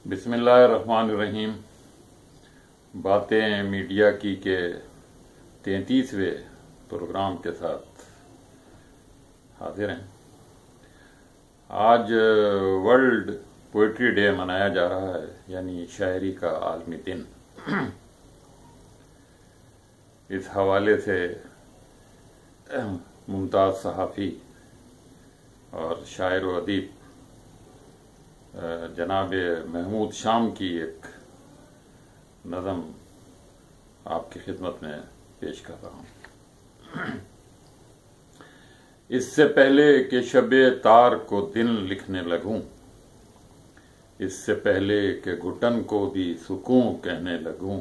بسم اللہ الرحمن الرحیم۔ باتیں میڈیا کی کے 33ویں پروگرام کے ساتھ حاضر ہیں۔ آج ورلڈ پوئٹری ڈے منایا جا رہا ہے، یعنی شاعری کا عالمی دن۔ اس حوالے سے ممتاز صحافی اور شاعر و ادیب جناب محمود شام کی ایک نظم آپ کی خدمت میں پیش کر رہا ہوں۔ اس سے پہلے کہ شب تار کو دن لکھنے لگوں، اس سے پہلے کہ گھٹن کو بھی سکون کہنے لگوں،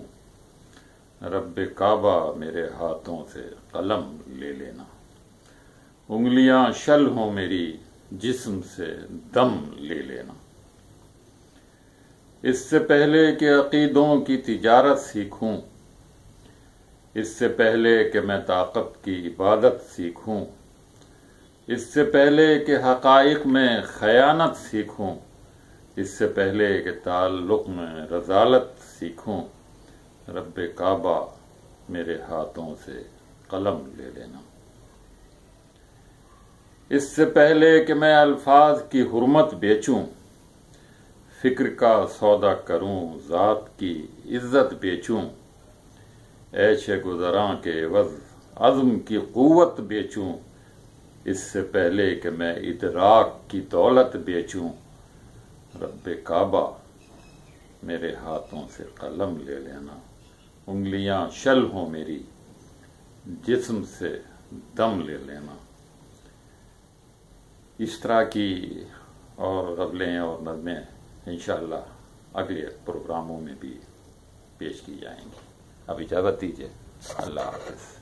رب کعبہ میرے ہاتھوں سے قلم لے لینا، انگلیاں شل ہوں میری جسم سے دم لے لینا۔ اس سے پہلے کہ عقیدوں کی تجارت سیکھوں، اس سے پہلے کہ میں طاقت کی عبادت سیکھوں، اس سے پہلے کہ حقائق میں خیانت سیکھوں، اس سے پہلے کہ تعلق میں رذالت سیکھوں، رب کعبہ میرے ہاتھوں سے قلم لے لینا۔ اس سے پہلے کہ میں الفاظ کی حرمت بیچوں، فکر کا سودا کروں، ذات کی عزت بیچوں، عیش گزراں کے عوض عزم کی قوت بیچوں، اس سے پہلے کہ میں ادراک کی دولت بیچوں، رب کعبہ میرے ہاتھوں سے قلم لے لینا، انگلیاں شل ہوں میری جسم سے دم لے لینا۔ اس طرح کی اور غزلیں اور نظمیں انشاءاللہ اگلے پروگراموں میں بھی پیش کی جائیں گی۔ اب اجازت دیجیے، اللہ حافظ۔